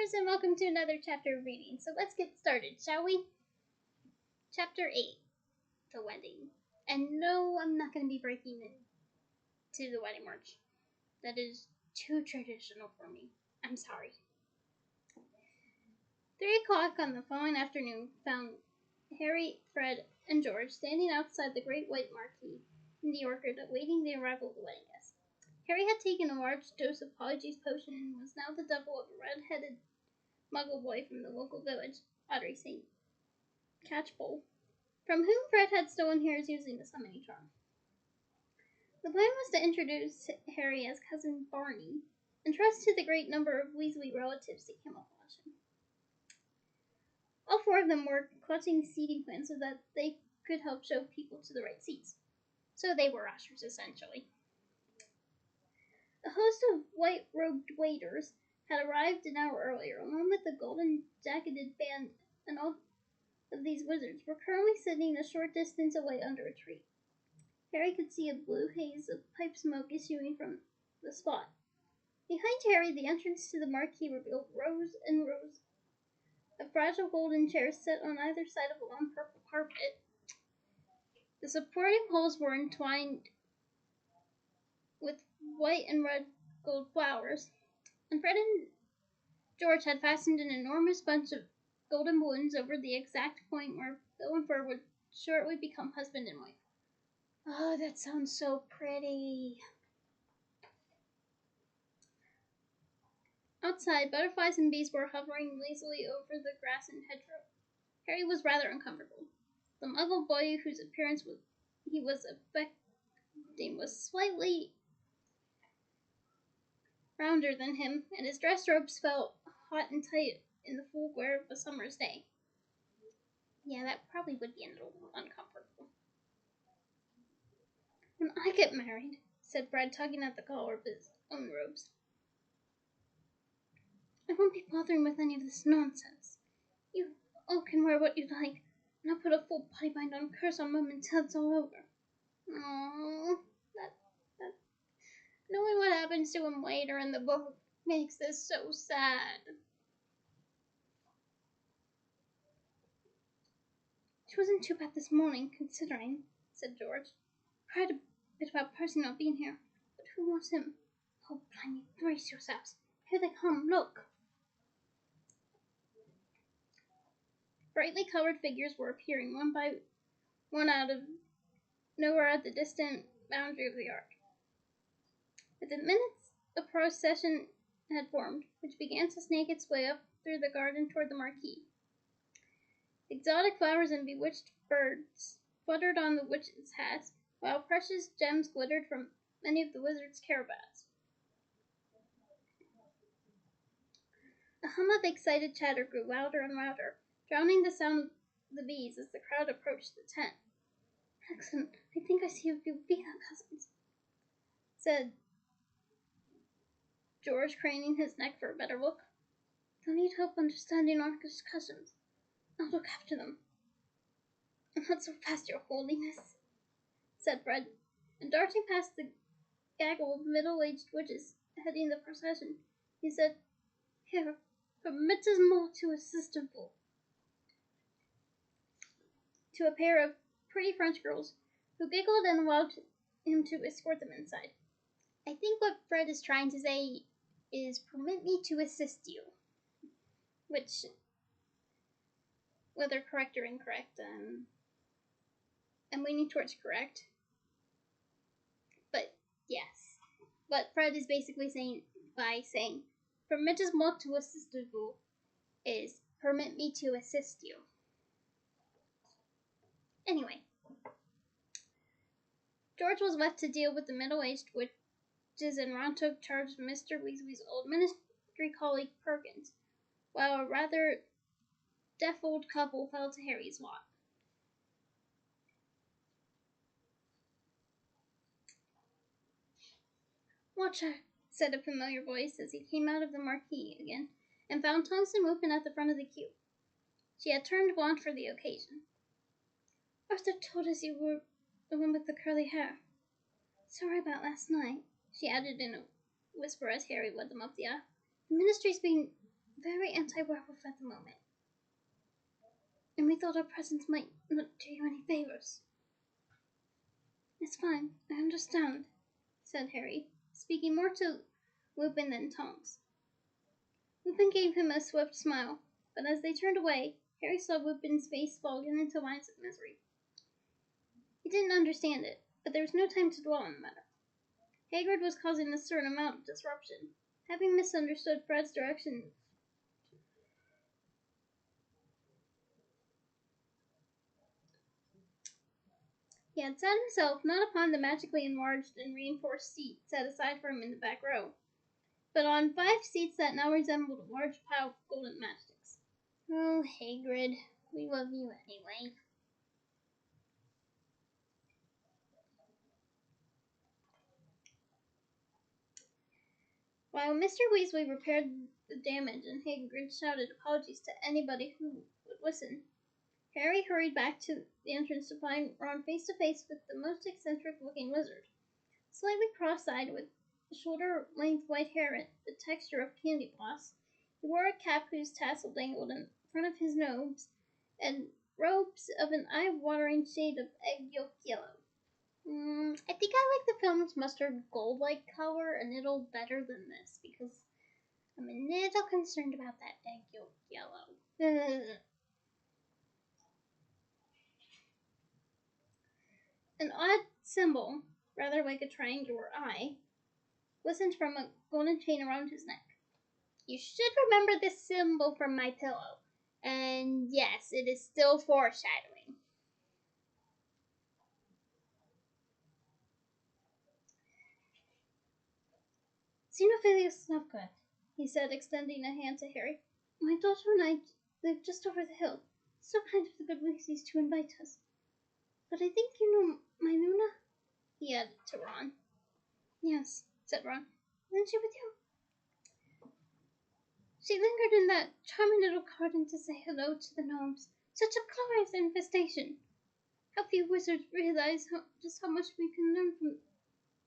readers, and welcome to another chapter of reading. So let's get started, shall we? Chapter 8, The Wedding. And no, I'm not going to be breaking into the wedding march. That is too traditional for me. I'm sorry. 3 o'clock on the following afternoon found Harry, Fred, and George standing outside the great white marquee in the orchard awaiting the arrival of the wedding guests. Harry had taken a large dose of Polyjuice potion and was now the double of a red-headed Muggle boy from the local village, Audrey St. Catchpole, from whom Fred had stolen Harry's using the summoning charm. The plan was to introduce Harry as cousin Barney, and trust to the great number of Weasley relatives to camouflage him. All 4 of them were clutching seating plans so that they could help show people to the right seats. So they were ushers, essentially. A host of white-robed waiters had arrived an hour earlier, along with the golden-jacketed band, and all of these wizards were currently sitting a short distance away under a tree. Harry could see a blue haze of pipe smoke issuing from the spot. Behind Harry, the entrance to the marquee revealed rows and rows of fragile golden chairs set on either side of a long purple carpet. The supporting poles were entwined with white and red gold flowers, and Fred and George had fastened an enormous bunch of golden balloons over the exact point where Bill and Fleur would shortly become husband and wife. Oh, that sounds so pretty. Outside, butterflies and bees were hovering lazily over the grass and hedgerow. Harry was rather uncomfortable. The Muggle boy whose appearance he was affecting was slightly rounder than him, and his dress robes felt hot and tight in the full glare of a summer's day. Yeah, that probably would be a little uncomfortable. When I get married, said Fred, tugging at the collar of his own robes, I won't be bothering with any of this nonsense. You all can wear what you like, and I'll put a full body bind on Curse on Mum until it's all over. Aww, that knowing what happens to him later in the book makes this so sad. It wasn't too bad this morning, considering, said George. Cried a bit about Percy not being here, but who was him? Oh, blimey, brace yourselves. Here they come, look. Brightly colored figures were appearing one by one out of nowhere at the distant boundary of the arch. Within minutes, a procession had formed, which began to snake its way up through the garden toward the marquee. Exotic flowers and bewitched birds fluttered on the witches' hats, while precious gems glittered from many of the wizards' caravans. A hum of excited chatter grew louder and louder, drowning the sound of the bees as the crowd approached the tent. Excellent, I think I see a few Vega cousins, said George, craning his neck for a better look. They'll need help understanding our discussions. I'll look after them. Not so fast, Your Holiness, said Fred, and darting past the gaggle of middle-aged witches heading the procession, he said, Here, permit us more to assist him to a pair of pretty French girls, who giggled and allowed him to escort them inside. I think what Fred is trying to say is, permit me to assist you. Which, whether correct or incorrect, I'm leaning towards correct. But, yes. What Fred is basically saying, by saying, permit us more to assist you, is, permit me to assist you. Anyway, George was left to deal with the middle-aged witches, and Ron took charge of Mr. Weasley's old ministry colleague Perkins, while a rather deaf old couple fell to Harry's lot. Watch her, said a familiar voice as he came out of the marquee again, and found Thompson whooping at the front of the queue. She had turned blonde for the occasion. Arthur told us you were the one with the curly hair. Sorry about last night, she added in a whisper as Harry led them up the aisle. The ministry's been very anti-werewolf at the moment, and we thought our presence might not do you any favors. It's fine, I understand, said Harry, speaking more to Lupin than Tonks. Lupin gave him a swift smile, but as they turned away, Harry saw Lupin's face fall again into lines of misery. He didn't understand it, but there was no time to dwell on the matter. Hagrid was causing a certain amount of disruption. Having misunderstood Fred's direction, he had sat himself not upon the magically enlarged and reinforced seat set aside for him in the back row, but on 5 seats that now resembled a large pile of golden matchsticks. Oh, Hagrid, we love you anyway. While Mr. Weasley repaired the damage and Hagrid shouted apologies to anybody who would listen, Harry hurried back to the entrance to find Ron face to face with the most eccentric-looking wizard. Slightly cross-eyed, with shoulder-length white hair and the texture of candy floss, he wore a cap whose tassel dangled in front of his nose, and robes of an eye-watering shade of egg yolk yellow. I think I like the film's mustard gold-like color a little better than this, because I'm a little concerned about that egg yolk yellow. An odd symbol, rather like a triangular eye, glistened from a golden chain around his neck. You should remember this symbol from my pillow. And yes, it is still foreshadowing. Xenophilius Snufgood, he said, extending a hand to Harry. My daughter and I live just over the hill. So kind of the good Weasleys to invite us. But I think you know my Luna? He added to Ron. Yes, said Ron. Isn't she with you? She lingered in that charming little garden to say hello to the gnomes. Such a glorious infestation. How few wizards realize just how much we can learn from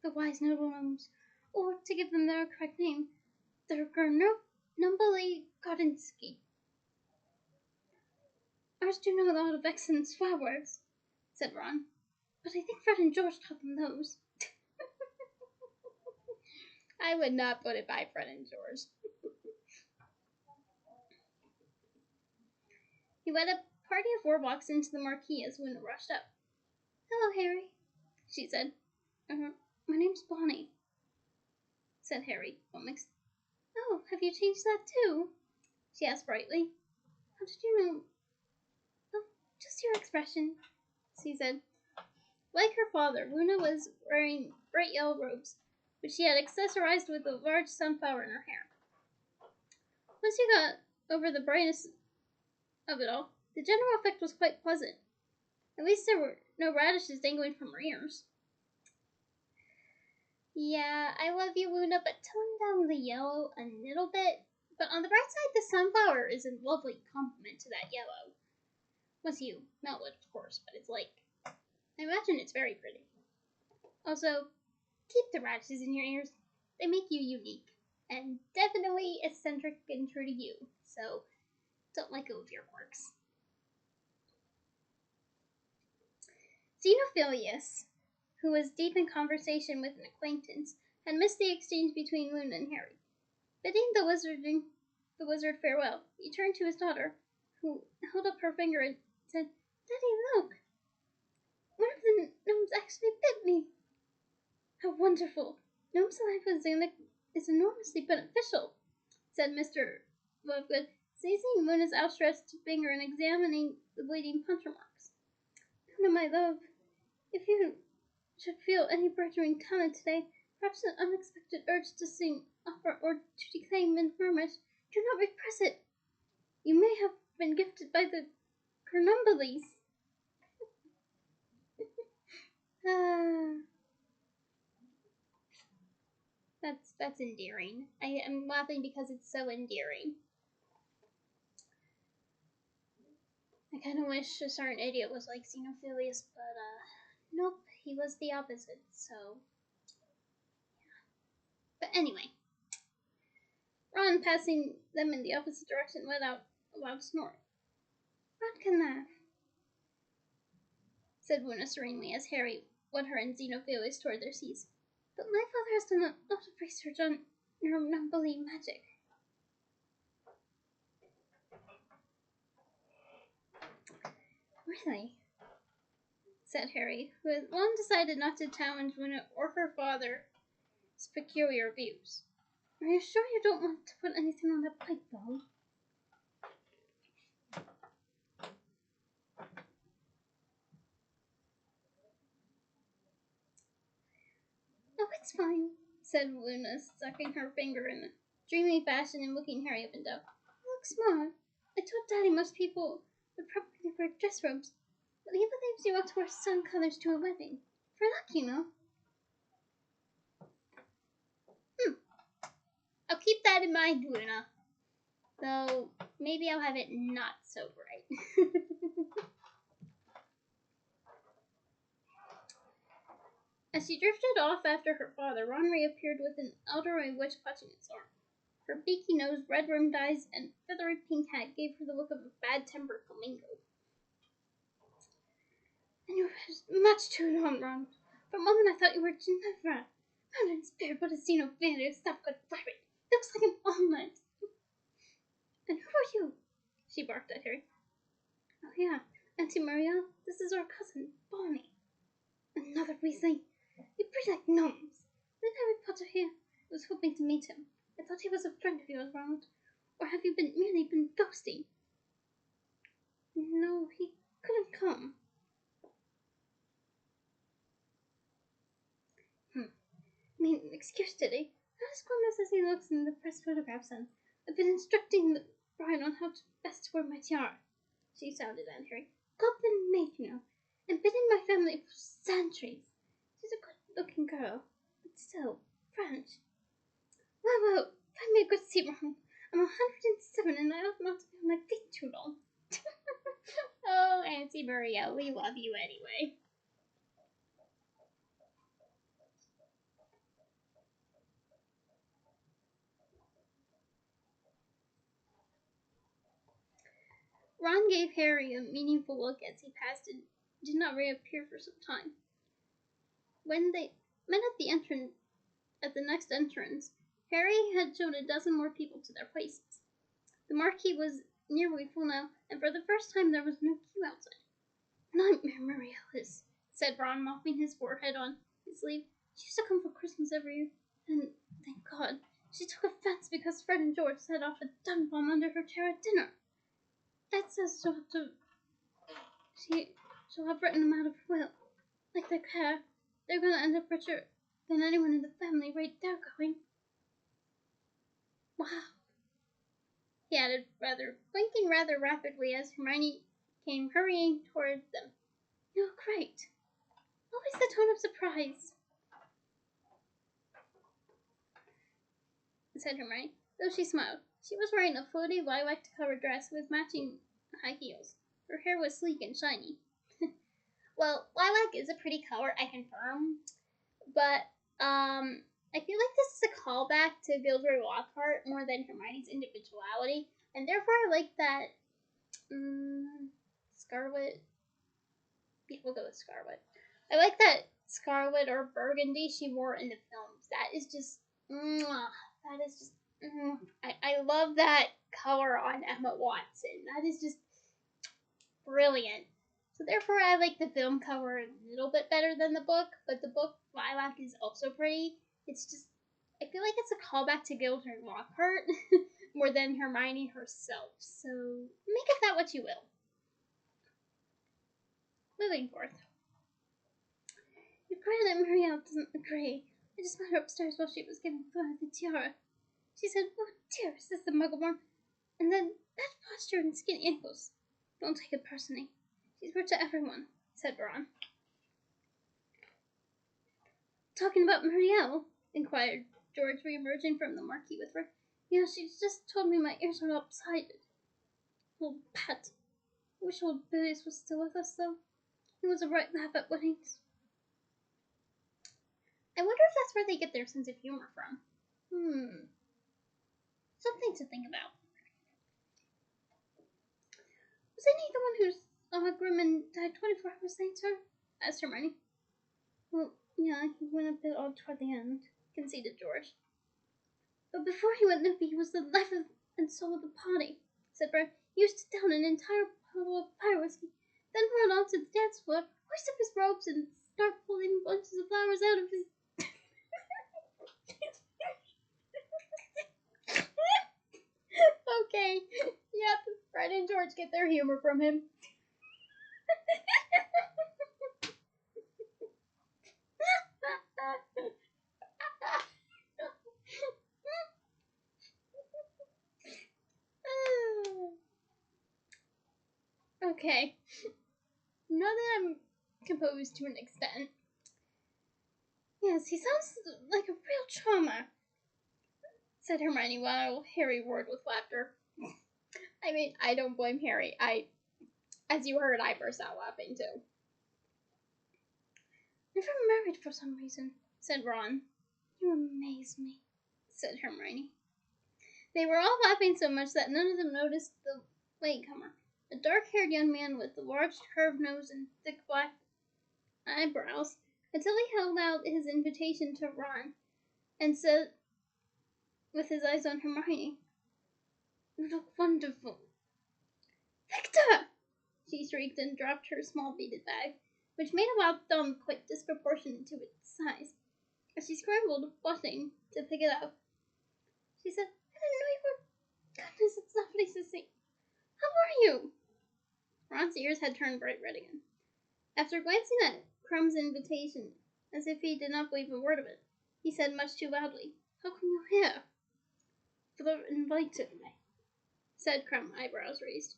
the wise noble gnomes, or, to give them their correct name, the Grumbly Gardensky. Ours do know a lot of excellent swear words, said Ron, but I think Fred and George taught them those. I would not put it by Fred and George. He led a party of warlocks into the marquee as Luna rushed up. Hello, Harry, she said. My name's Bonnie, said Harry, well mixed. Oh, have you changed that too? She asked brightly. How did you know? Oh, just your expression, she said. Like her father, Luna was wearing bright yellow robes, which she had accessorized with a large sunflower in her hair. Once you got over the brightness of it all, the general effect was quite pleasant. At least there were no radishes dangling from her ears. Yeah, I love you, Luna, but tone down the yellow a little bit. But on the bright side, the sunflower is a lovely complement to that yellow. Once you melt it, of course, but it's like, I imagine it's very pretty. Also, keep the radishes in your ears. They make you unique, and definitely eccentric and true to you, so don't let go of your quirks. Xenophilius, who was deep in conversation with an acquaintance, had missed the exchange between Luna and Harry. Bidding the wizard farewell, he turned to his daughter, who held up her finger and said, Daddy, look! One of the gnomes actually bit me! How wonderful! Gnome saliva is enormously beneficial, said Mr. Lovegood, seizing Luna's outstretched finger and examining the bleeding puncture marks. Luna, my love, if you should feel any burgeoning talent today, perhaps an unexpected urge to sing opera or to declaim in vermish, do not repress it. You may have been gifted by the Gurnumblies. That's endearing. I am laughing because it's so endearing. I kind of wish a certain idiot was like Xenophilius, but nope, he was the opposite. So, yeah. But anyway, Ron, passing them in the opposite direction, let out a loud snort. Ron can laugh, said Luna serenely as Harry led her and Xenophilius toward their seats. But my father has done a lot of research on non-bully magic. Really? Said Harry, who had long decided not to challenge Luna or her father's peculiar views. Are you sure you don't want to put anything on that plate, though? Oh, it's fine, said Luna, sucking her finger in a dreamy fashion and looking Harry up and down. You look smart. I told Daddy most people would probably wear dress robes, but he believes you ought to wear sun colors to a wedding. For luck, you know. I'll keep that in mind, Luna. Though, maybe I'll have it not so bright. As she drifted off after her father, Ron reappeared with an elderly witch clutching its arm. Her beaky nose, red-rimmed eyes, and feathery pink hat gave her the look of a bad-tempered flamingo. And you were much too long, Ron. For a moment I thought you were Ginevra. I'm in spirit, but a Xenophilius, stop good rabbit. Looks like an omelet. And who are you? She barked at Harry. Oh yeah, Auntie Muriel, this is our cousin, Bonnie. Another Weasley. You breed like gnomes. With Harry Potter here, I was hoping to meet him. I thought he was a friend of yours, Ronald. Or have you merely been ghosting? No, he couldn't come. Excuse Diddy. Not as glamorous as he looks in the press photographs, and I've been instructing the bride on how to best wear my tiara. She sounded at Harry. Goblin maid, you know, and been in my family for centuries. She's a good-looking girl, but still French. Well, find me a good seat, Ronald. I'm 107, and I ought not to be on my feet too long. Oh, Auntie Muriel, we love you anyway. Ron gave Harry a meaningful look as he passed and did not reappear for some time. When they met at the next entrance, Harry had shown a dozen more people to their places. The marquee was nearly full now, and for the first time there was no queue outside. Nightmare Muriel is, said Ron, mopping his forehead on his sleeve. She used to come for Christmas every year, and thank God, she took offense because Fred and George set off a dun bomb under her chair at dinner. Ed says she'll have written them out of will. Like their care, they're going to end up richer than anyone in the family right there going. Wow, he added, blinking rather rapidly as Hermione came hurrying toward them. You look great. Always the tone of surprise, said Hermione, though she smiled. She was wearing a floaty lilac-covered dress with matching high heels. Her hair was sleek and shiny. Well, lilac is a pretty color, I confirm, but I feel like this is a callback to Gilderoy Lockhart more than Hermione's individuality, and therefore I like that Scarlet. Yeah, we'll go with Scarlet. I like that Scarlet or Burgundy she wore in the films. That is just, I love that color on Emma Watson. That is just brilliant. So therefore, I like the film cover a little bit better than the book, but the book Lilac is also pretty. It's just, I feel like it's a callback to Gilderoy Lockhart more than Hermione herself. So make of that what you will. Moving forth. Your Granite Muriel doesn't agree. I just met her upstairs while she was giving Fleur the tiara. She said, "Oh dear, is this the Muggleborn?" And then that posture and skinny ankles. Don't take it personally. She's rude to everyone, said Ron. Talking about Muriel? Inquired George, re-emerging from the marquee with her. Yeah, she's just told me my ears are lopsided. Old Pat. Wish old Billius was still with us, though. He was a right laugh at weddings. I wonder if that's where they get their sense of humor from. Something to think about. Was Annie the one who saw Grim and died 24 hours later? Asked Hermione. Well, yeah, he went a bit odd toward the end, conceded George. But before he went numpy, he was the life and soul of the party, said Fred. He used to down an entire bottle of fire whiskey, then run onto the dance floor, hoist up his robes, and start pulling bunches of flowers out of his... Okay, yep, Fred and George get their humor from him. Okay, now that I'm composed to an extent, yes, he sounds like a real trauma, said Hermione while Harry roared with laughter. I mean, I don't blame Harry. As you heard, I burst out laughing too. Never married for some reason, said Ron. You amaze me, said Hermione. They were all laughing so much that none of them noticed the latecomer, a dark-haired young man with a large curved nose and thick black eyebrows, until he held out his invitation to Ron and said, with his eyes on Hermione, You look wonderful. Victor! She shrieked and dropped her small beaded bag, which made a wild thump quite disproportionate to its size. As she scrambled, blushing, to pick it up, she said, I didn't know you were... Goodness, it's lovely to see. How are you? Ron's ears had turned bright red again. After glancing at Crumb's invitation, as if he did not believe a word of it, he said much too loudly, How come you here? Fleur invited me, said Crumb, eyebrows raised.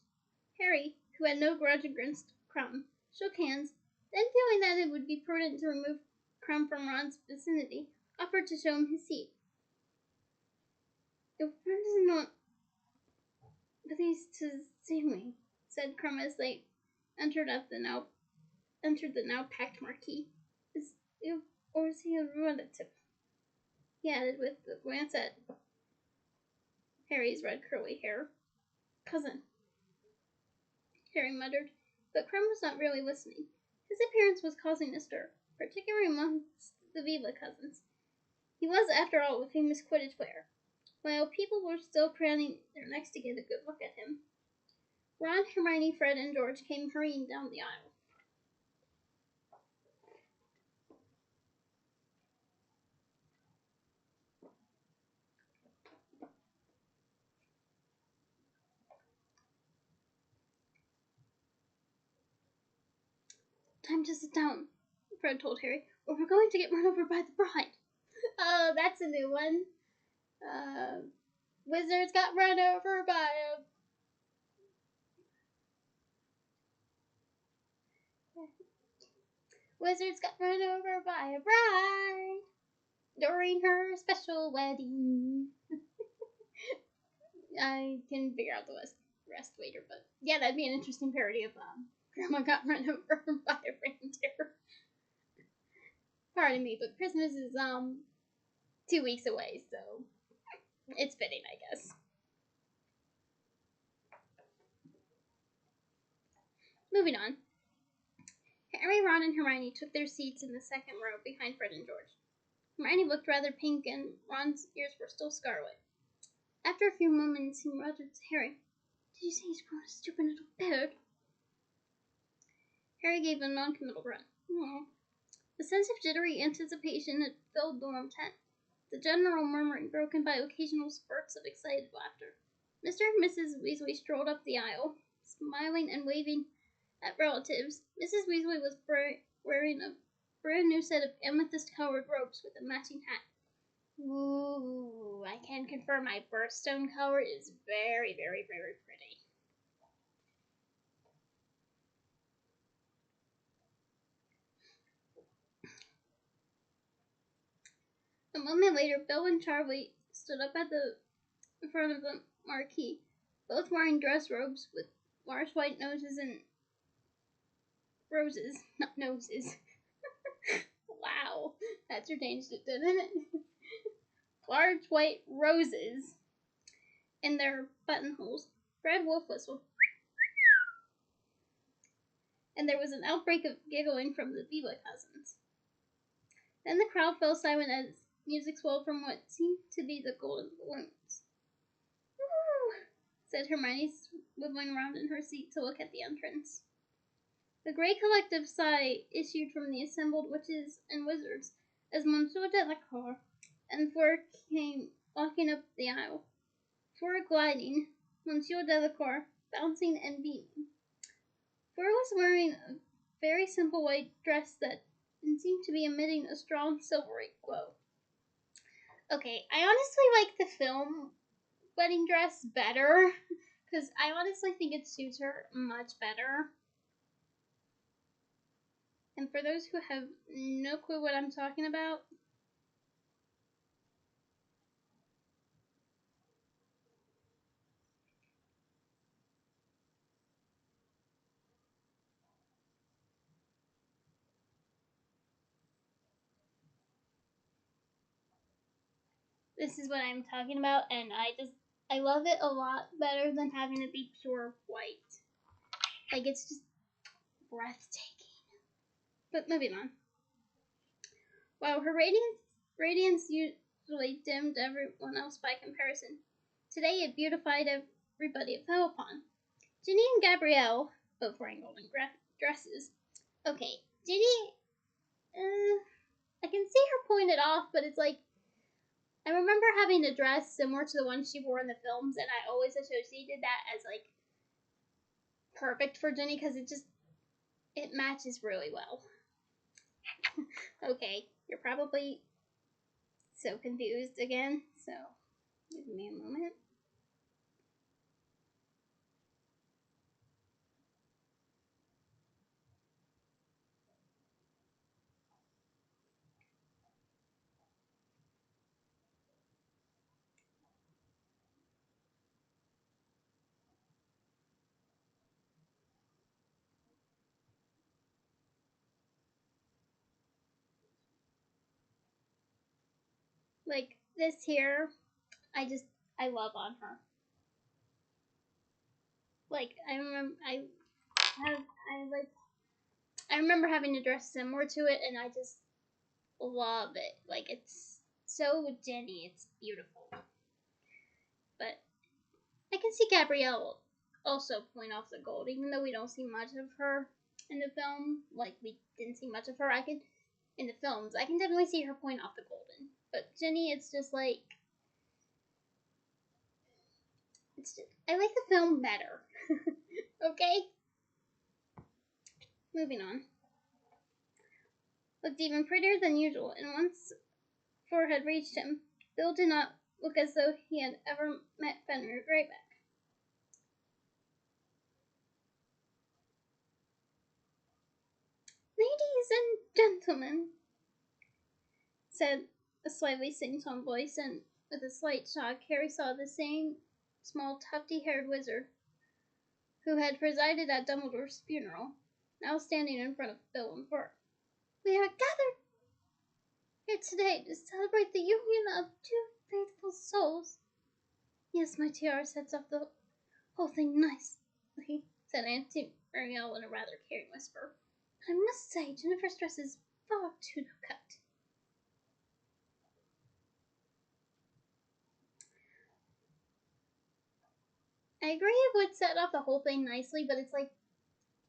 Harry, who had no grudge against Crumb, shook hands, then feeling that it would be prudent to remove Crumb from Ron's vicinity, offered to show him his seat. Your friend is not pleased to see me, said Crumb as they entered the now packed marquee. Is he a relative? He added with a glance at Harry's red curly hair. Cousin, Harry muttered, but Crumb was not really listening. His appearance was causing a stir, particularly amongst the Viva cousins. He was, after all, a famous Quidditch player, while people were still craning their necks to get a good look at him. Ron, Hermione, Fred, and George came hurrying down the aisle. Time to sit down, Fred told Harry, or we're going to get run over by the bride. Oh, that's a new one. Wizards got run over by a... Wizards got run over by a bride during her special wedding. I can figure out the rest later, but yeah, that'd be an interesting parody of Grandma got run over by a reindeer. Pardon me, but Christmas is 2 weeks away, so it's fitting, I guess. Moving on. Harry, Ron, and Hermione took their seats in the second row behind Fred and George. Hermione looked rather pink, and Ron's ears were still scarlet. After a few moments, he muttered to Harry, Did you say he's grown a stupid little beard? Harry gave a non-committal grunt. A sense of jittery anticipation had filled the warm tent, the general murmuring broken by occasional spurts of excited laughter. Mr. and Mrs. Weasley strolled up the aisle, smiling and waving at relatives. Mrs. Weasley was wearing a brand new set of amethyst-colored robes with a matching hat. Ooh, I can confirm my birthstone color is very, very, very pretty. A moment later, Bill and Charlie stood up at the front of the marquee, both wearing dress robes with large white noses and roses, not noses. Wow, that changed it, didn't it? Large white roses in their buttonholes. Red Wolf whistled, and there was an outbreak of giggling from the Viva cousins. Then the crowd fell silent as music swelled from what seemed to be the golden balloons. "Woo!" said Hermione, swiveling around in her seat to look at the entrance. A great collective sigh issued from the assembled witches and wizards as Monsieur Delacour and Fleur came walking up the aisle. Fleur gliding, Monsieur Delacour bouncing and beaming. Fleur was wearing a very simple white dress that seemed to be emitting a strong silvery glow. Okay, I honestly like the film wedding dress better, because I honestly think it suits her much better. And for those who have no clue what I'm talking about, this is what I'm talking about, and I love it a lot better than having it be pure white. Like, it's just breathtaking. But moving on. While her radiance usually dimmed everyone else by comparison, today it beautified everybody it fell upon. Ginny and Gabrielle, both wearing golden dresses. Okay, Ginny, I can see her pointed off, but it's like, I remember having a dress similar to the one she wore in the films, and I always associated that as, like, perfect for Ginny, because it matches really well. Okay, you're probably so confused again, so give me a moment. Like, this here, I love on her. Like, I remember having a dress similar to it, and I just love it. Like, it's so Ginny, it's beautiful. But I can see Gabrielle also point off the gold, even though we don't see much of her in the film. Like, we didn't see much of her. In the films, I can definitely see her point off the golden. But Ginny, it's just like, I like the film better. Okay? Moving on. Looked even prettier than usual, and once Fleur had reached him, Bill did not look as though he had ever met Fenrir Greyback. "Ladies and gentlemen," said a slightly sing-song voice, and with a slight shock, Harry saw the same small, tufty-haired wizard who had presided at Dumbledore's funeral, now standing in front of Bill and Fleur. "We are gathered here today to celebrate the union of two faithful souls." "Yes, my tiara sets off the whole thing nicely," said Auntie Muriel in a rather caring whisper. "I must say, Jennifer's dress is far too low-cut." I agree it would set off the whole thing nicely, but it's like,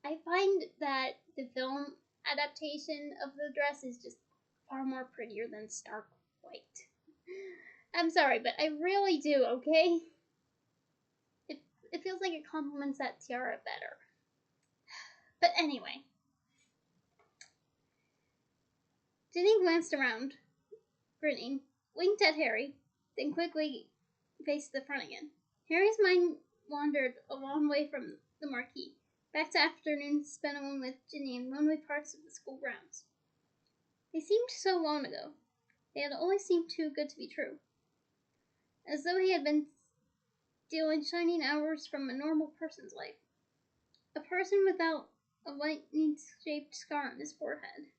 I find that the film adaptation of the dress is just far more prettier than stark white. I'm sorry, but I really do, okay? It feels like it complements that tiara better. But anyway. Ginny glanced around, grinning, winked at Harry, then quickly faced the front again. Harry's mind wandered a long way from the marquee, back to afternoons spent alone with Ginny in lonely parts of the school grounds. They seemed so long ago. They had always seemed too good to be true. As though he had been stealing shining hours from a normal person's life. A person without a lightning-shaped scar on his forehead.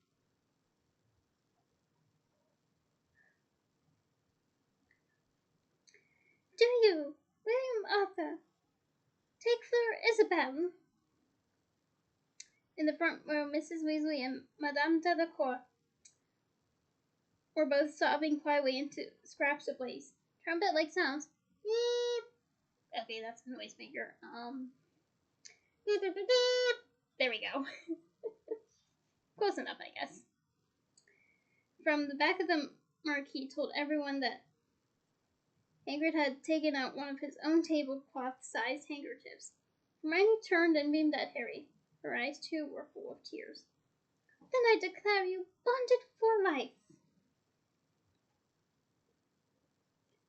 "Do you William Arthur, take Fleur Isabel. In the front row, Mrs. Weasley and Madame Delacour were both sobbing quietly into scraps of lace. Trumpet-like sounds. Beep. Okay, that's a noisemaker. Beep, beep, beep, beep. There we go. Close enough, I guess. From the back of the marquee told everyone that Hagrid had taken out one of his own tablecloth-sized handkerchiefs. Hermione turned and beamed at Harry. Her eyes, too, were full of tears. Then I declare you bonded for life.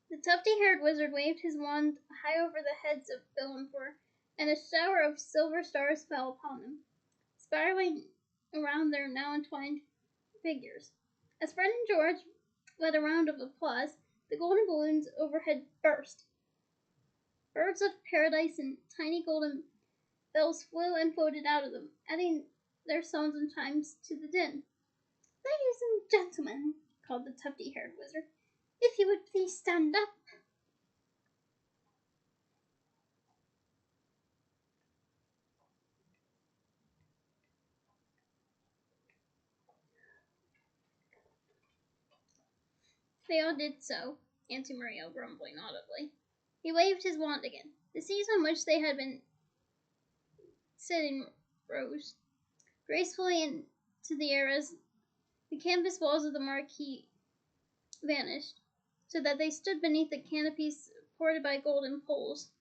The tufty-haired wizard waved his wand high over the heads of Bill and Fleur, and a shower of silver stars fell upon them, spiraling around their now entwined figures. As Fred and George led a round of applause, the golden balloons overhead burst. Birds of paradise and tiny golden bells flew and floated out of them, adding their songs and chimes to the din. Ladies and gentlemen, called the tufty-haired wizard, if you would please stand up. They all did so, Auntie Muriel grumbling audibly. He waved his wand again. The seats on which they had been sitting rose gracefully into the air as the canvas walls of the marquee vanished, so that they stood beneath a canopy supported by golden poles,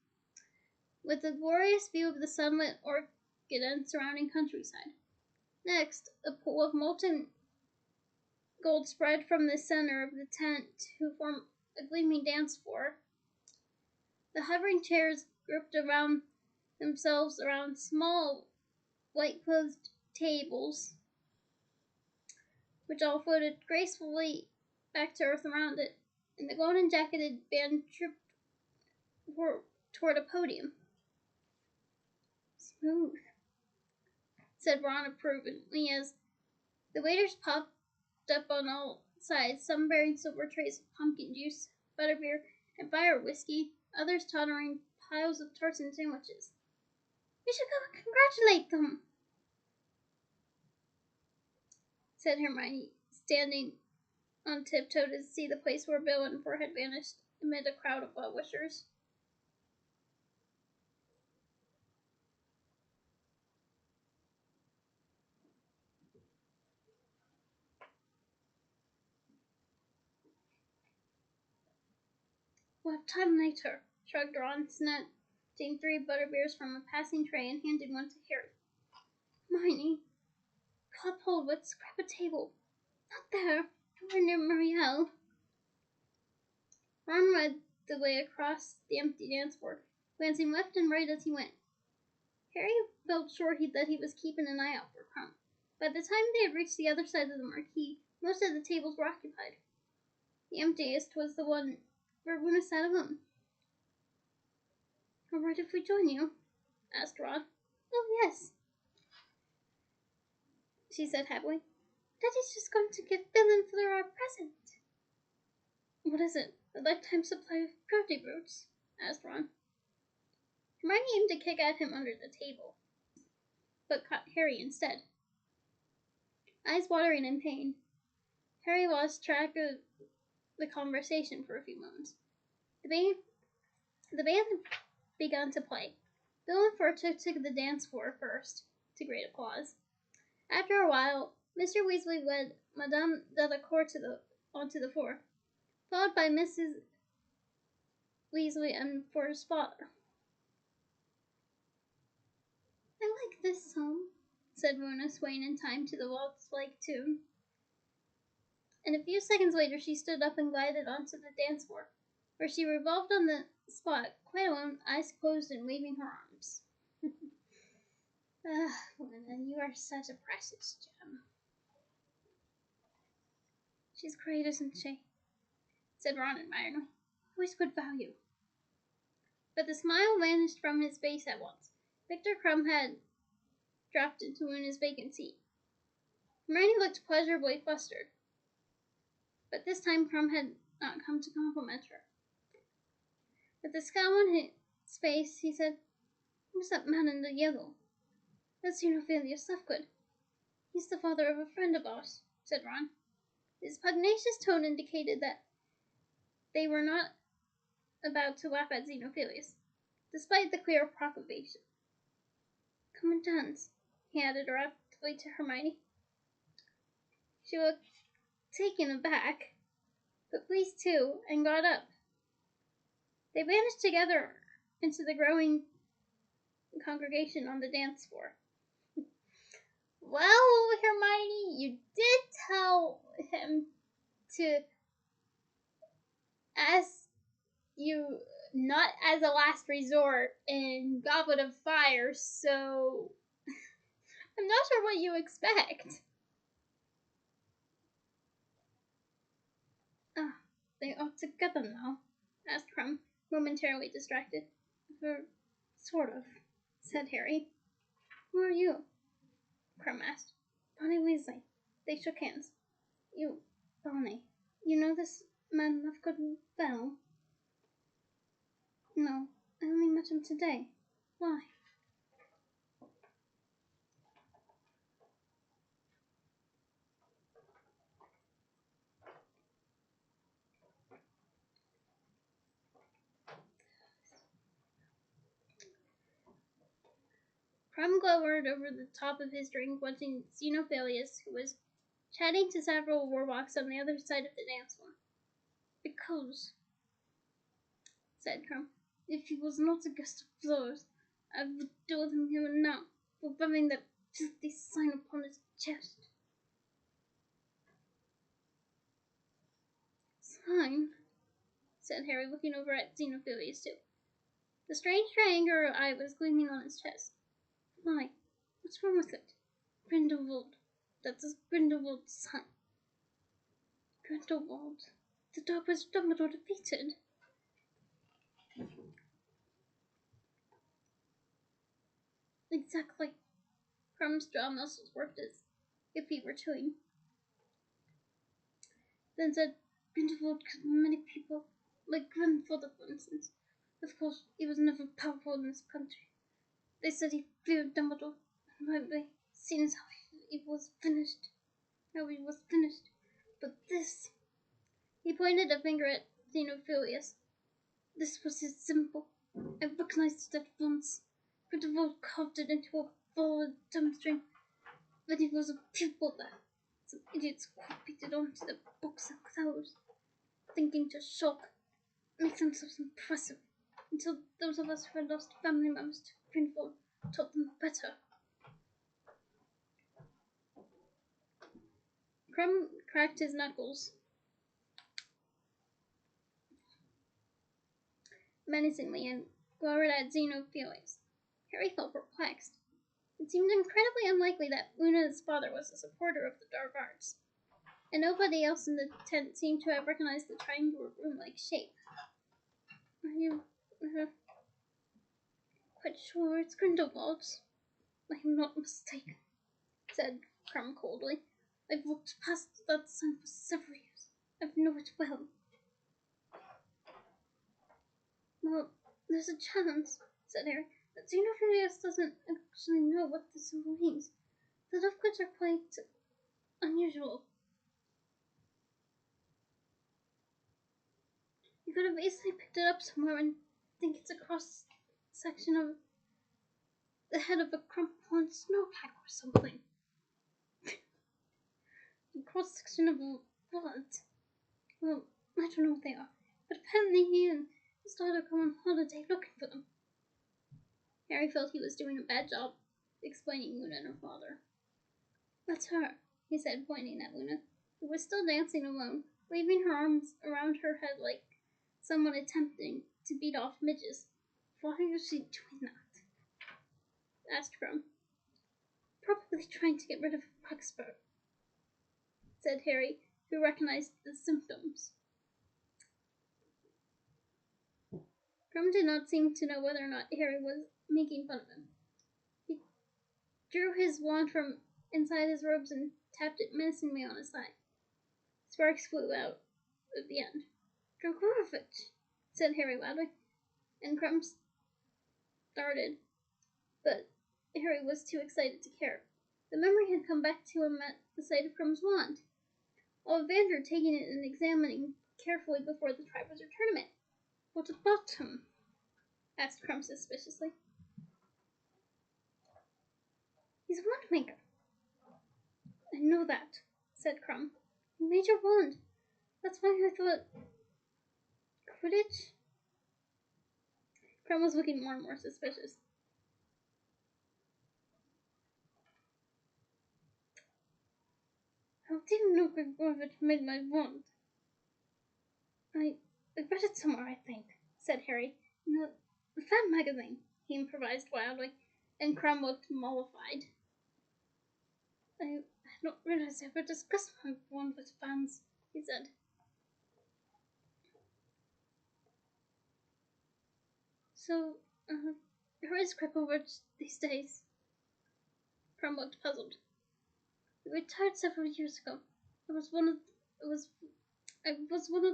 with a glorious view of the sunlit orchard and surrounding countryside. Next, a pool of molten gold spread from the center of the tent to form a gleaming dance floor. The hovering chairs grouped around themselves around small, white-clothed tables, which all floated gracefully back to earth around it, and the golden-jacketed band trooped toward a podium. Smooth, said Ron approvingly as the waiters popped up on all sides, some bearing silver trays of pumpkin juice, butterbeer, and fire whiskey, others tottering piles of tarts and sandwiches. We should go and congratulate them, said Hermione, standing on tiptoe to see the place where Bill and Fleur had vanished amid a crowd of well-wishers. We'll have time later, shrugged Ron, snatching 3 butterbeers from a passing tray and handing one to Harry. Hermione, Club hold, let's grab a table. Not there, nowhere near Muriel. Ron led the way across the empty dance floor, glancing left and right as he went. Harry felt sure that he was keeping an eye out for Crumb. By the time they had reached the other side of the marquee, most of the tables were occupied. The emptiest was the one where Luna sat alone. All right if we join you? Asked Ron. Oh, yes, she said happily. Daddy's just going to give Bill and Fleur our present. What is it? A lifetime supply of Purdy roots? Asked Ron. Hermione aimed to kick at him under the table, but caught Harry instead. Eyes watering in pain, Harry lost track of the conversation for a few moments. The band had begun to play. Bill and Fleur took to the dance floor first, to great applause. After a while, Mr. Weasley led Madame Delacour onto the floor, followed by Mrs. Weasley and Fleur's father. I like this song, said Luna, swaying in time to the waltz-like tune. And a few seconds later she stood up and glided onto the dance floor, where she revolved on the spot, quite alone, eyes closed and waving her arms. Luna, you are such a precious gem. She's great, isn't she? Said Ron admiringly. Always good value. But the smile vanished from his face at once. Victor Crumb had dropped into Luna's vacant seat. Hermione looked pleasurably flustered, but this time Crumb had not come to compliment her. With a scowl on his face, he said, "Who's that man in the yellow?" "That's Xenophilius Lovegood. He's the father of a friend of ours," said Ron. His pugnacious tone indicated that they were not about to laugh at Xenophilius, despite the clear proclamation. "Come and dance," he added abruptly to Hermione. She looked taken aback, but pleased too, and got up. They vanished together into the growing congregation on the dance floor. "Well, Hermione, you did tell him to ask you not as a last resort in Goblet of Fire, so I'm not sure what you expect." "Ah, they are together now?" asked Crumb, momentarily distracted. "Sort of," said Harry. "Who are you?" Crumb asked. "Bonnie Weasley." They shook hands. Bonnie, you know this man Lovegood well?" "No, I only met him today. Why?" Crumb glowered over the top of his drink, watching Xenophilius, who was chatting to several warlocks on the other side of the dance floor. "Because," said Crumb, "if he was not a guest of Fleur's, I would do him here and now for wearing that filthy sign upon his chest." "Sign?" said Harry, looking over at Xenophilius too. The strange triangular eye was gleaming on his chest. "Why, what's wrong with it?" "Grindelwald. That's a Grindelwald sign." "Grindelwald? The dog was Dumbledore defeated." "Exactly." Crumb's jaw muscles worked as if he were chewing. Then said, "Grindelwald killed many people, like grandfather, for instance. Of course, he was never powerful in this country. They said he feared Dumbledore, and rightly, seeing as how he was finished. But this," he pointed a finger at Xenophilius, "this was his symbol. I recognized it at once. Grindelwald carved it into a ball demonstrating that he was a pupil there. Some idiots copied it onto the books and clothes, thinking to shock, make themselves impressive, until those of us who had lost family members to Grindelwald taught them better." Crumb cracked his knuckles menacingly and glowered at Xenophilius. Harry felt perplexed. It seemed incredibly unlikely that Luna's father was a supporter of the dark arts, and nobody else in the tent seemed to have recognized the triangular room-like shape. "Are you quite sure it's Grindelwald's?" "I am not mistaken," said Crumb coldly. "I've walked past that sign for several years. I know it well." "Well, there's a chance," said Harry, "that Xenophilius doesn't actually know what the symbol means. The Lovegoods are quite unusual. You could have easily picked it up somewhere and think it's a cross-section of the head of a crumpled snowpack or something. A cross-section of what? Well, I don't know what they are, but apparently he and his daughter go on holiday looking for them." Harry felt he was doing a bad job explaining Luna and her father. "That's her," he said, pointing at Luna, who was still dancing alone, waving her arms around her head like someone attempting to beat off midges. "Why is she doing that?" asked Crumb. "Probably trying to get rid of a Roxburgh," said Harry, who recognized the symptoms. Crumb did not seem to know whether or not Harry was making fun of him. He drew his wand from inside his robes and tapped it menacingly on his thigh. Sparks flew out of the end. "Dragovich," said Harry loudly. and Crumb started, but Harry was too excited to care. The memory had come back to him at the sight of Crumb's wand. Ollivander taking it and examining carefully before the Triwizard Tournament. "What about him?" asked Crumb suspiciously. "He's a wand maker." "I know that," said Crumb. "He made your wand. That's why I thought... Quidditch?" Crumb was looking more and more suspicious. "How do you know Gregorevich made my wand?" I read it somewhere, I think," said Harry. "In the fan magazine," he improvised wildly, and Crumb looked mollified. "I don't realize I ever discussed my wand with fans," he said. "So, who is Gregorevich these days?" Crumb looked puzzled. "He retired several years ago. I was one of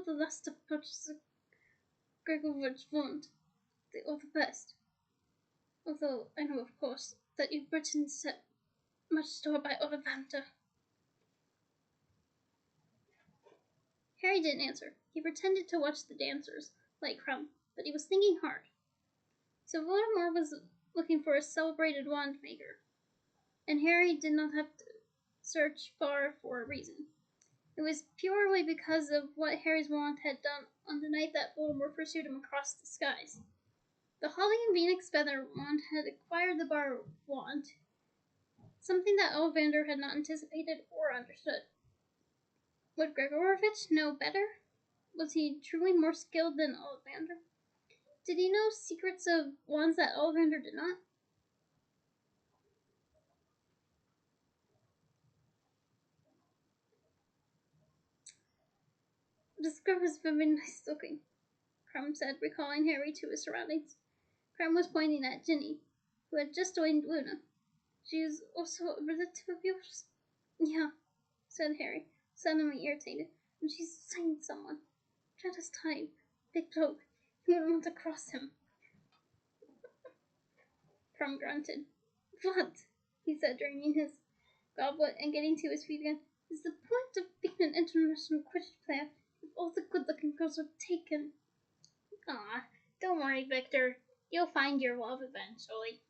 the last to purchase a Gregorevich wand, the best. Although I know, of course, that you Britons set much store by Ollivander." Harry didn't answer. He pretended to watch the dancers, like Crumb, but he was thinking hard. So Voldemort was looking for a celebrated wand maker, and Harry did not have to search far for a reason. It was purely because of what Harry's wand had done on the night that Voldemort pursued him across the skies. The Holly and Phoenix Feather wand had acquired the bar wand, something that Ollivander had not anticipated or understood. Would Gregorevich know better? Was he truly more skilled than Ollivander? Did he know secrets of wands that Ollivander did not? "This girl is very nice looking," Crumb said, recalling Harry to his surroundings. Crumb was pointing at Ginny, who had just joined Luna. "She is also a relative of yours?" "Yeah," said Harry, suddenly irritated. "And she's signing someone. Dread's type. Big bloke. You wouldn't want to cross him." Crumb grunted. "What?" he said, draining his goblet and getting to his feet again. "Is the point of being an international Quidditch player if all the good-looking girls are taken?" "Aw, don't worry, Victor. You'll find your love eventually.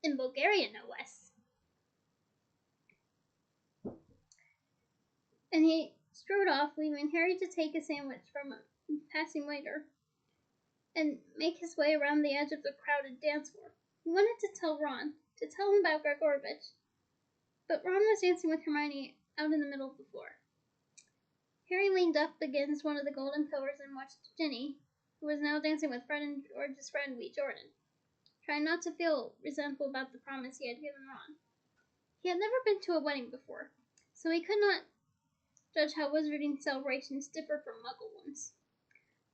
In Bulgaria, no less." And he strode off, leaving Harry to take a sandwich from a passing waiter and make his way around the edge of the crowded dance floor. He wanted to tell Ron, to tell him about Gregorevich, but Ron was dancing with Hermione out in the middle of the floor. Harry leaned up against one of the golden pillars and watched Ginny, who was now dancing with Fred and George's friend Wee Jordan, trying not to feel resentful about the promise he had given Ron. He had never been to a wedding before, so he could not judge how wizarding celebrations differ from Muggle ones,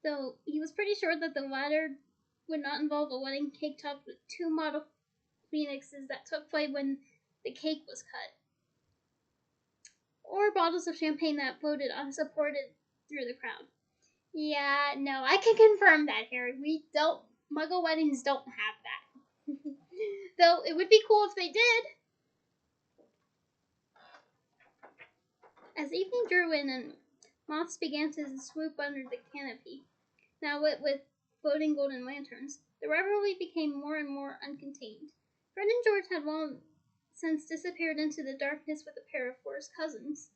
though he was pretty sure that the latter would not involve a wedding cake topped with 2 model phoenixes that took flight when the cake was cut, or bottles of champagne that floated unsupported through the crowd. Yeah, no, I can confirm that, Harry. Muggle weddings don't have that. Though it would be cool if they did. As evening drew in and moths began to swoop under the canopy, now lit with floating golden lanterns, the revelry became more and more uncontained. Fred and George had long since disappeared into the darkness with a pair of Fleur's cousins.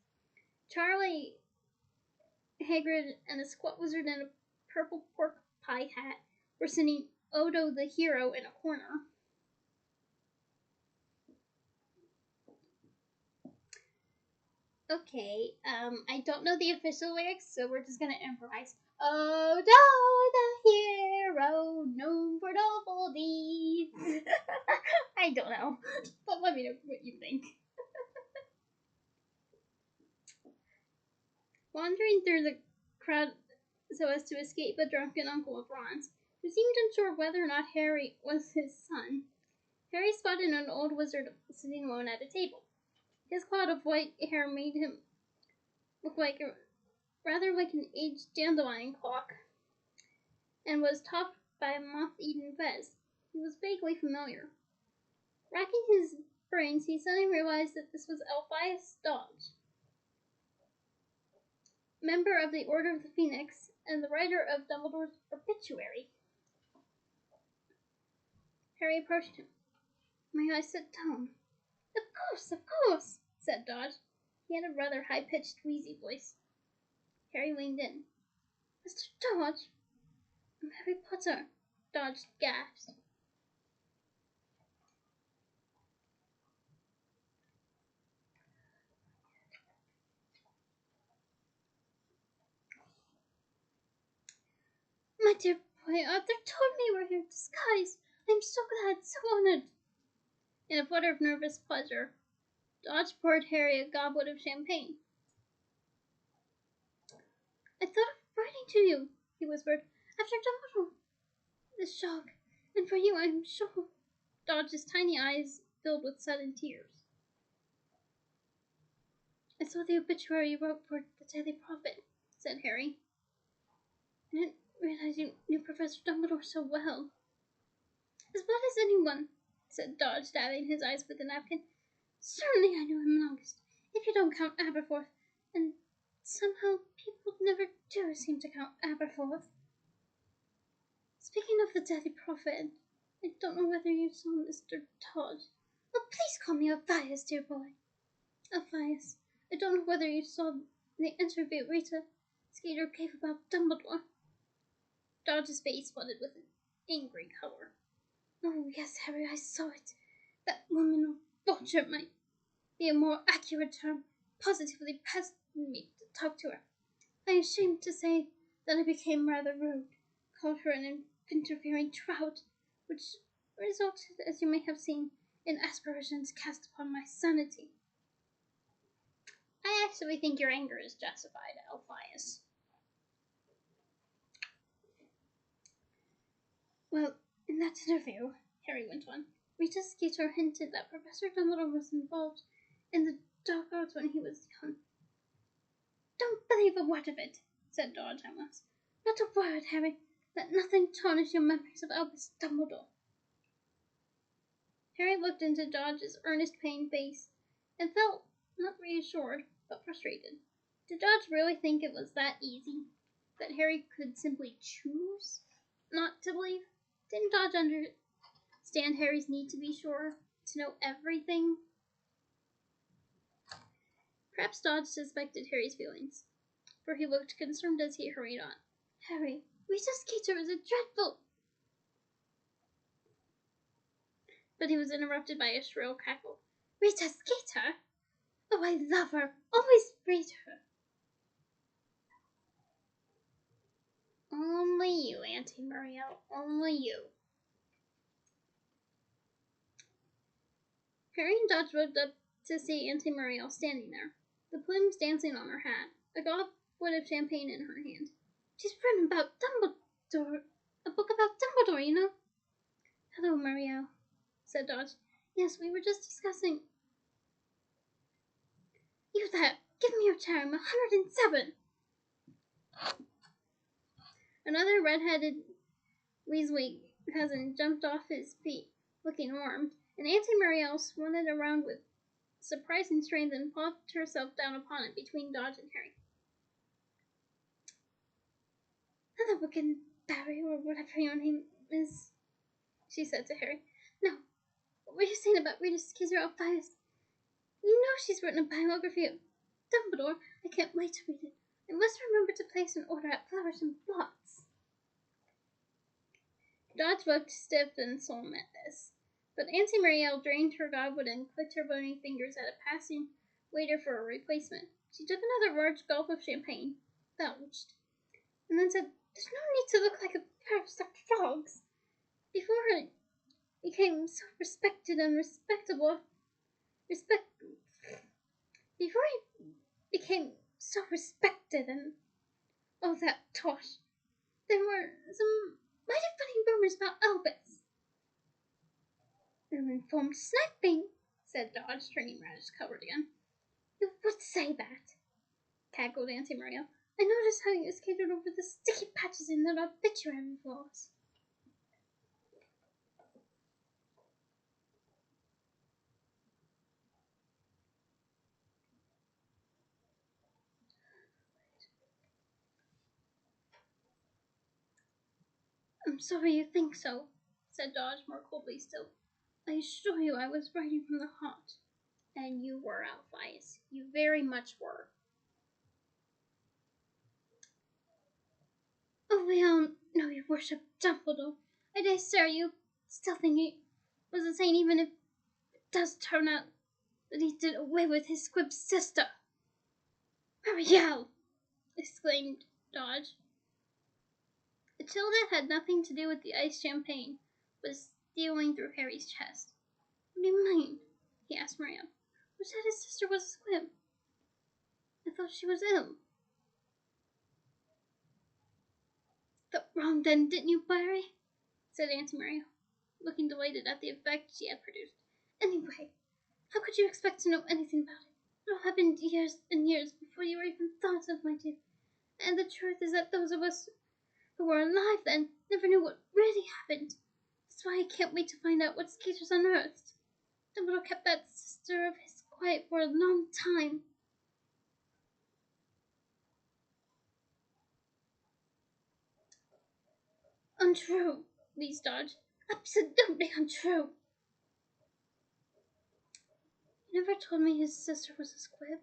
Charlie, Hagrid, and a squat wizard in a purple pork pie hat were singing Odo the Hero in a corner. Okay, I don't know the official lyrics, so we're just gonna improvise. Odo the Hero, known for noble deeds. I don't know, but let me know what you think. Wandering through the crowd so as to escape a drunken uncle of Ron's, who seemed unsure whether or not Harry was his son, Harry spotted an old wizard sitting alone at a table. His cloud of white hair made him look rather like an aged dandelion clock. and was topped by a moth-eaten fez. He was vaguely familiar. Racking his brains, he suddenly realized that this was Elphias Dodge, member of the Order of the Phoenix and the writer of Dumbledore's obituary. Harry approached him. "May I sit down?" Of course," said Dodge. He had a rather high-pitched, wheezy voice. Harry leaned in. "Mr. Dodge, I'm Harry Potter," Dodge gasped. "My dear boy, Arthur told me you were here disguised. I'm so glad, so honored." In a flutter of nervous pleasure, Dodge poured Harry a goblet of champagne. "I thought of writing to you," he whispered, "after Dumbledore. The shock. And for you, I'm sure." Dodge's tiny eyes filled with sudden tears. "I saw the obituary you wrote for the Daily Prophet," said Harry. "I didn't realize you knew Professor Dumbledore so well." "As well as anyone," said Dodge, dabbing his eyes with a napkin. "Certainly I knew him longest, if you don't count Aberforth, and somehow people never do seem to count Aberforth. Speaking of the Daily Prophet, I don't know whether you saw Mr. Dodge. Oh, please call me Elphias, dear boy. Elphias, I don't know whether you saw the interview Rita Skeeter gave about Dumbledore." Dodge's face flooded with an angry color. "Oh, yes, Harry, I saw it. That woman, or vulture might be a more accurate term, positively pestered me to talk to her. I am ashamed to say that I became rather rude, called her an interfering trout, which resulted, as you may have seen, in aspersions cast upon my sanity." "I actually think your anger is justified, Elphias." "Well, in that interview," Harry went on, "Rita Skeeter hinted that Professor Dumbledore was involved in the dark arts when he was young." "Don't believe a word of it," said Dodge at once. "Not a word, Harry. Let nothing tarnish your memories of Albus Dumbledore." Harry looked into Dodge's earnest, pained face and felt not reassured, but frustrated. Did Dodge really think it was that easy? That Harry could simply choose not to believe? Didn't Dodge understand Harry's need to be sure, to know everything? Perhaps Dodge suspected Harry's feelings, for he looked concerned as he hurried on. "Harry, Rita Skeeter is a dreadful—" But he was interrupted by a shrill cackle. "Rita Skeeter? Oh, I love her. Always read her." "Only you, Auntie Muriel. Only you." Harry and Dodge looked up to see Auntie Muriel standing there, the plumes dancing on her hat, a goblet of champagne in her hand. "She's written about Dumbledore. A book about Dumbledore, you know." "Hello, Muriel," said Dodge. "Yes, we were just discussing—" "You there! Give me your chair. I'm 107. Another red-headed Weasley cousin jumped off his feet, looking alarmed, and Auntie Muriel swung it around with surprising strength and plopped herself down upon it between Dodge and Harry. "Another wicked Barry, or whatever your name is," she said to Harry. "Now, what were you saying about Rita Skeeter, Elphias? You know she's written a biography of Dumbledore. I can't wait to read it. I must remember to place an order at Flowers and Blots." Dodge looked stiff and solemn at this, but Auntie Muriel drained her goblet and clicked her bony fingers at a passing waiter for a replacement. She took another large gulp of champagne, belched, and then said, "There's no need to look like a pair of stuffed frogs. Before I became so respected and respectable, before I became so respected and all that tosh, there were some mighty funny rumors about Albus." "Ill-informed sniping," said Dodge, turning radish-colored again. "You would say that," cackled Auntie Muriel. I noticed how you skated over the sticky patches in that obituary walls. I'm sorry you think so, said Dodge more coldly still. I assure you I was writing from the heart. And you were, Elphias. You very much were. Oh, we all know you worship Dumbledore. I dare say you still think he was insane even if it does turn out that he did away with his squib sister. Muriel! Exclaimed Dodge. The chill that had nothing to do with the iced champagne was stealing through Harry's chest. What do you mean? He asked Muriel. Who said his sister was a squib? I thought she was ill. Thought wrong then, didn't you, Barry? Said Auntie Muriel, looking delighted at the effect she had produced. Anyway, how could you expect to know anything about it? It all happened years and years before you were even thought of, my dear. And the truth is that those of us who were alive then never knew what really happened. That's why I can't wait to find out what Skeeter's unearthed. Dumbledore kept that sister of his quiet for a long time. Untrue, wheezed Dodge. Absolutely untrue. He never told me his sister was a squib,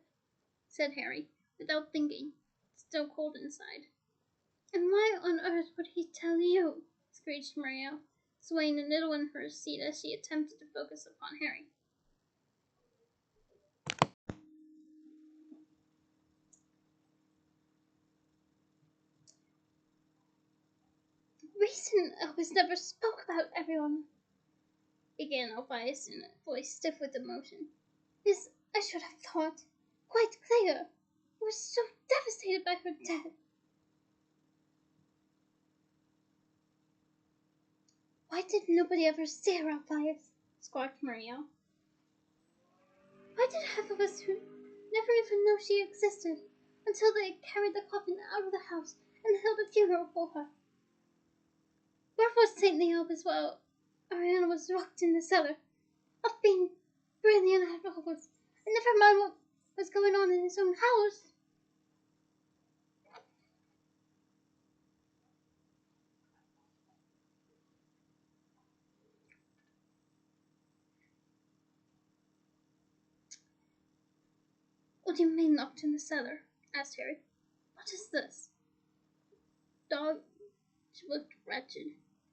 said Harry, without thinking, still cold inside. And why on earth would he tell you? Screeched Muriel, swaying a little in her seat as she attempted to focus upon Harry. The reason Elvis never spoke about everyone, began Elphias in a voice stiff with emotion, is, I should have thought, quite clear. He was so devastated by her death. Why did nobody ever see her, Elphias? Squawked Muriel. Why did half of us who never even know she existed until they carried the coffin out of the house and held a funeral for her? Where was St. Albans while Ariana was locked in the cellar? Of being brilliant at Hogwarts, and never mind what was going on in his own house. What do you mean locked in the cellar? Asked Harry. What is this? Dog looked wretched.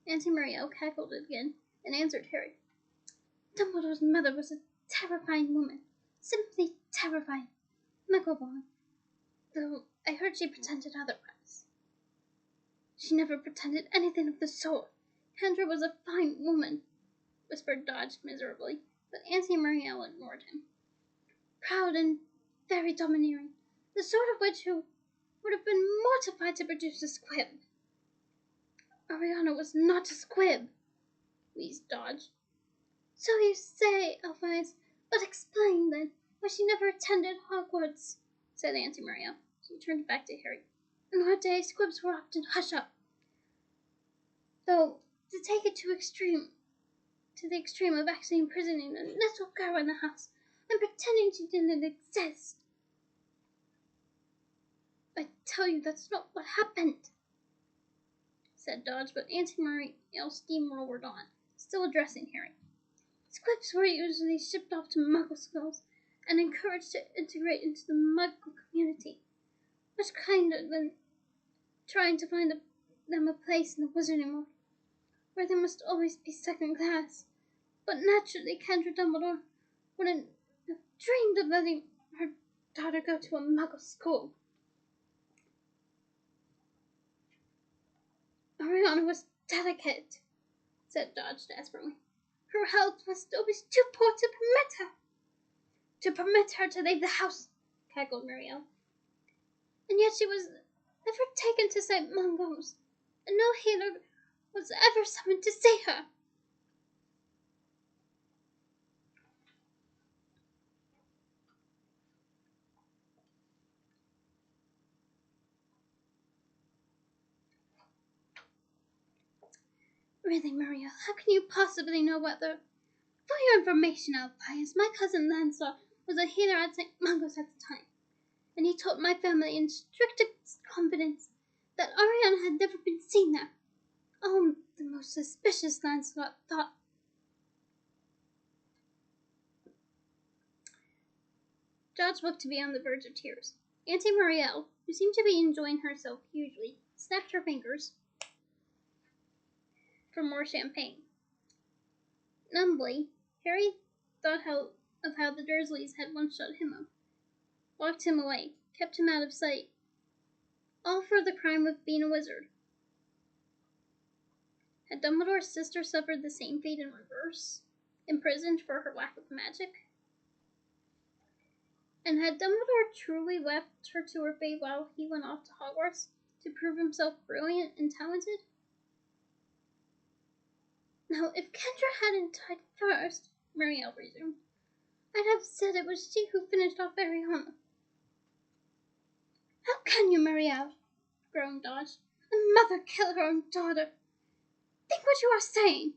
Auntie Muriel cackled again and answered Harry. Dumbledore's mother was a terrifying woman. Simply terrifying. Muggle-born. Though I heard she pretended otherwise. She never pretended anything of the sort. Kendra was a fine woman, whispered Dodge miserably, but Auntie Muriel ignored him. Proud and very domineering, the sort of witch who would have been mortified to produce a squib. Ariana was not a squib, wheezed Dodge. So you say, Elphias, but explain, then, why she never attended Hogwarts, said Auntie Muriel. She turned back to Harry. In our day, squibs were often hush-up. Though, to take it to the extreme of actually imprisoning a little girl in the house and pretending she didn't exist. I tell you that's not what happened, said Dodge, but Auntie Muriel steamrolled on, still addressing Harry. Squibs were usually shipped off to Muggle schools and encouraged to integrate into the Muggle community, much kinder than trying to find them a place in the Wizarding World, where they must always be second class. But naturally, Kendra Dumbledore wouldn't have dreamed of letting her daughter go to a Muggle school. Ariana was delicate, said Dodge desperately. Her health was always too poor to permit her to leave the house, cackled Muriel. And yet she was never taken to St. Mungo's, and no healer was ever summoned to see her. Really, Muriel, how can you possibly know whether... For your information, Elphias, my cousin Lancelot was a healer at St. Mungo's at the time, and he told my family in strictest confidence that Ariana had never been seen there. Oh, the most suspicious, Lancelot thought. Dodge looked to be on the verge of tears. Auntie Muriel, who seemed to be enjoying herself hugely, snapped her fingers for more champagne. Numbly, Harry thought of how the Dursleys had once shut him up, locked him away, kept him out of sight, all for the crime of being a wizard. Had Dumbledore's sister suffered the same fate in reverse, imprisoned for her lack of magic? And had Dumbledore truly left her to her fate while he went off to Hogwarts to prove himself brilliant and talented? Now, if Kendra hadn't died first, Muriel resumed, I'd have said it was she who finished off Ariana. How can you, Muriel? Groaned Dodge. A mother kill her own daughter. Think what you are saying.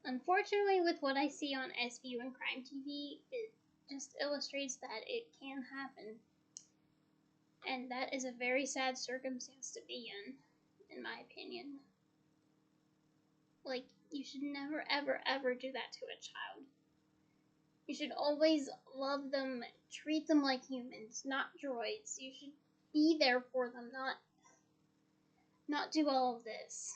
Unfortunately, with what I see on SVU and Crime TV, it just illustrates that it can happen. And that is a very sad circumstance to be in my opinion. Like, you should never, ever, ever do that to a child. You should always love them, treat them like humans, not droids. You should be there for them, not do all of this.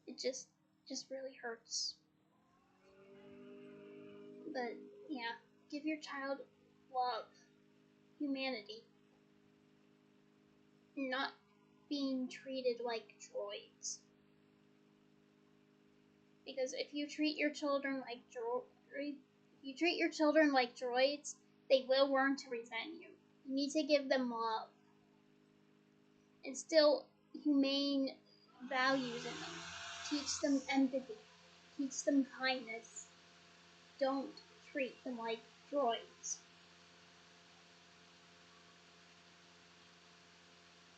It just really hurts. But yeah, give your child love, humanity, not being treated like droids. Because if you treat your children like droids, they will learn to resent you. You need to give them love. Instill humane values in them. Teach them empathy. Teach them kindness. Don't treat them like droids.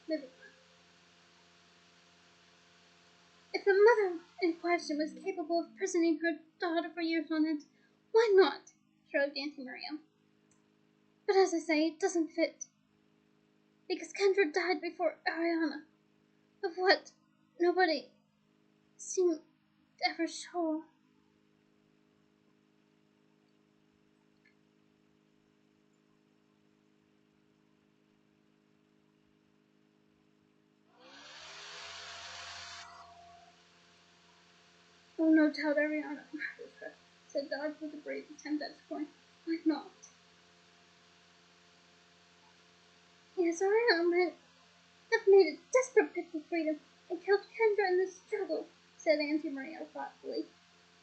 Moving on. If the mother in question was capable of prisoning her daughter for years on end, why not? Shrugged Auntie Muriel. But as I say, it doesn't fit. Because Kendra died before Ariana. Of what nobody seemed ever sure. Oh, no doubt Ariana murdered her, said Dodge with a brave attempt at scorn. Why not? Yes, Ariana might have made a desperate bid for freedom and killed Kendra in the struggle, said Auntie Muriel thoughtfully.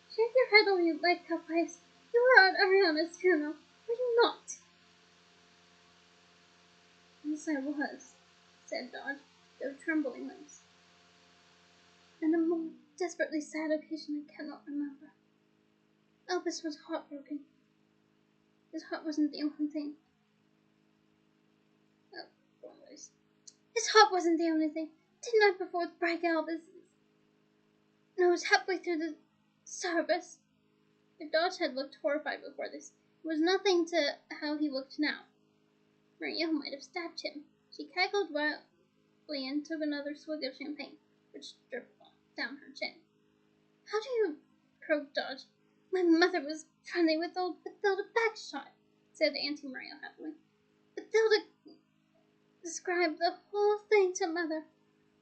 Shake your head on you like Elphias. You were at Ariana's funeral, were you not? Yes, I was, said Dodge, though trembling lips. And a more desperately sad occasion I cannot remember. Albus was heartbroken. His heart wasn't the only thing. Oh, wrong voice. His heart wasn't the only thing. Didn't I before break Albus? No, it was halfway through the service. If Dodge had looked horrified before this, it was nothing to how he looked now. Muriel might have stabbed him. She cackled wildly and took another swig of champagne, which dripped down her chin. How do you... croaked Dodge. My mother was friendly with old Bathilda Bagshot, said Auntie Muriel happily. Bathilda described the whole thing to Mother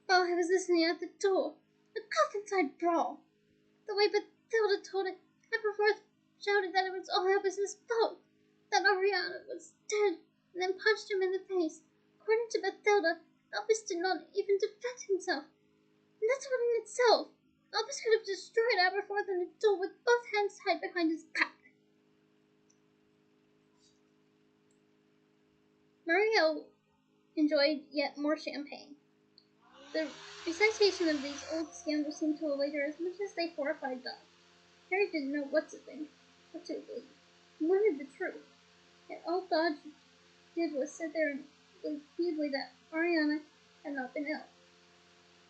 while I was listening at the door. A coffin-side brawl. The way Bathilda told it, Aberforth shouted that it was all Albus's fault, that Ariana was dead, and then punched him in the face. According to Bathilda, Albus did not even defend himself. And that's what in itself. Albus could have destroyed Aberforth in the duel with both hands tied behind his back. Muriel enjoyed yet more champagne. The recitation of these old scandals seemed to allay her as much as they horrified Dodge. Harry didn't know what to think, what to believe. He wanted the truth. Yet all Dodge did was sit there and believe feebly that Ariana had not been ill.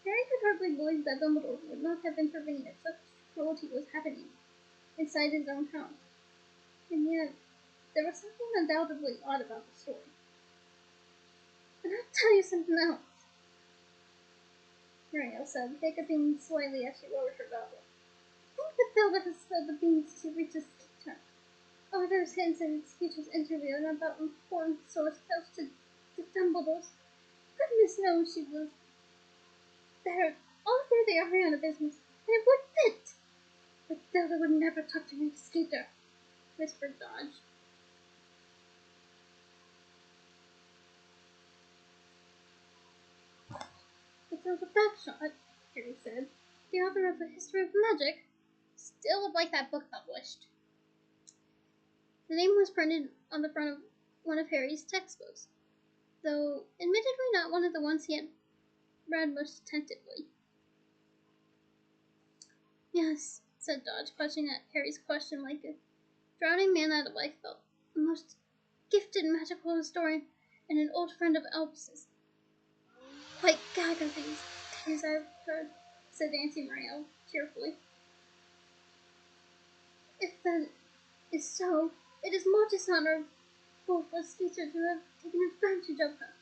Harry could hardly believe that Dumbledore would not have intervened if such cruelty was happening inside his own house. And yet, there was something undoubtedly odd about the story. And I'll tell you something else, Muriel said, hiccuping slightly as she lowered her goblet. I think Matilda has spilled the beans to Rita's Skeeter. Oh, there's hints in Skeeter's interview and about important source close to Dumbledore's. Goodness knows she was there all through the Ariana business, and it would fit. Matilda would never talk to Rita Skeeter, whispered Dodge. Matilda Bagshot, Harry said, the author of A History of Magic. Still would like that book published. The name was printed on the front of one of Harry's textbooks, though admittedly not one of the ones he had read most attentively. Yes, said Dodge, clutching at Harry's question like a drowning man out of life felt. A most gifted magical historian and an old friend of Elphis's. Quite gag of things I've heard, said Auntie Muriel cheerfully. If that is so, it is more dishonorable for Skeeter to have taken advantage of her,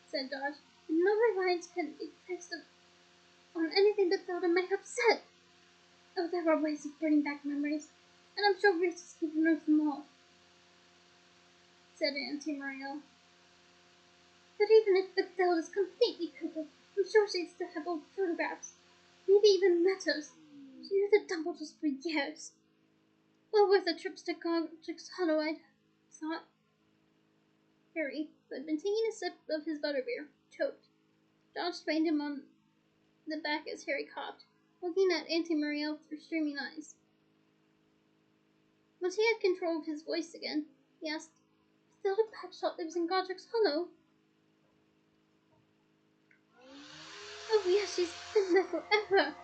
said Dodge, and no reliance can be placed on anything Matilda may have said. Oh, there are ways of bringing back memories, and I'm sure Rita Skeeter knows them all, said Auntie Muriel. But even if Matilda's completely crooked, I'm sure she'd still have old photographs, maybe even letters. She knew the Dumbledores for years. Well worth the trips to Godric's Hollow, I thought. Harry, who had been taking a sip of his butterbeer, choked. Dodge strained him on the back as Harry coughed, looking at Auntie Muriel through streaming eyes. Once he had control of his voice again, he asked, Matilda Bagshot lives in Godric's Hollow? Oh yes, she's been there forever.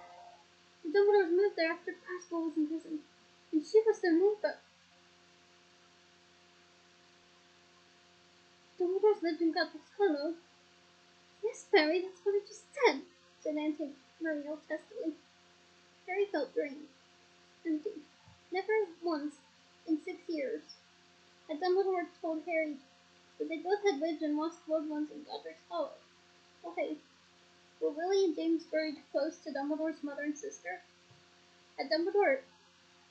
The Dumbledores moved there after Percival was in prison, and she was their neighbor. Dumbledore's lived in Godric's Hollow? Yes, Mary, that's what I just said Auntie Muriel testily. Harry felt drained, empty. Never once, in 6 years, had Dumbledore told Harry that they both had lived and lost loved ones in Godric's Hollow. Why? Were Willie and James buried close to Dumbledore's mother and sister? Had Dumbledore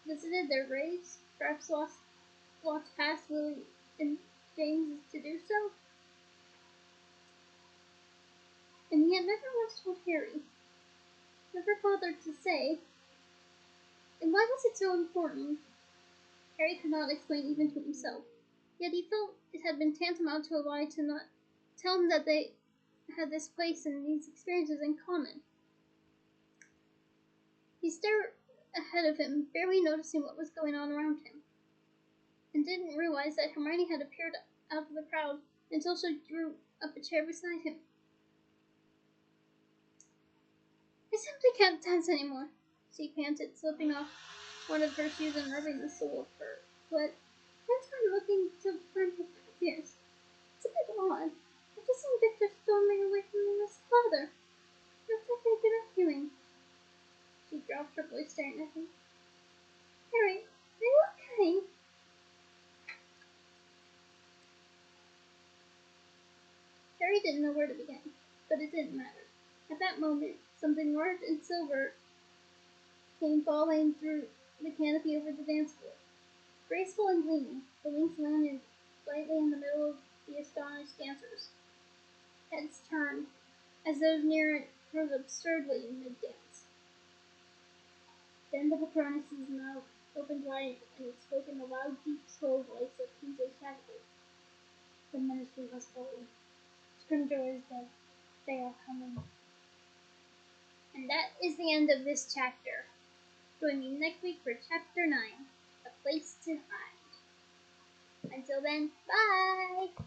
visited their graves, perhaps walked past Willie and James to do so? And he had never once told Harry, never bothered to say. And why was it so important? Harry could not explain even to himself. Yet he felt it had been tantamount to a lie to not tell him that they had this place and these experiences in common. He stared ahead of him, barely noticing what was going on around him, and didn't realize that Hermione had appeared out of the crowd until she drew up a chair beside him. I simply can't dance anymore, she panted, slipping off one of her shoes and rubbing the sole of her foot. That's why I'm looking to find my ears. It's a bit odd. I've just seen Victor storming away from me and his father. Looks like they've been arguing. She dropped her voice, staring at him. Harry, are you okay? Harry didn't know where to begin, but it didn't matter. At that moment, something large and silver came falling through the canopy over the dance floor. Graceful and gleaming, the wings landed lightly in the middle of the astonished dancers. Heads turned, as those near it rose absurdly in mid-dance. Then the Patronus's mouth opened wide and spoke in the loud, deep, slow voice of P.J. Shackley. The ministry was holy. Scrimgeour is dead. They are coming. And that is the end of this chapter. Join me next week for Chapter 9, A Place to Hide. Until then, bye!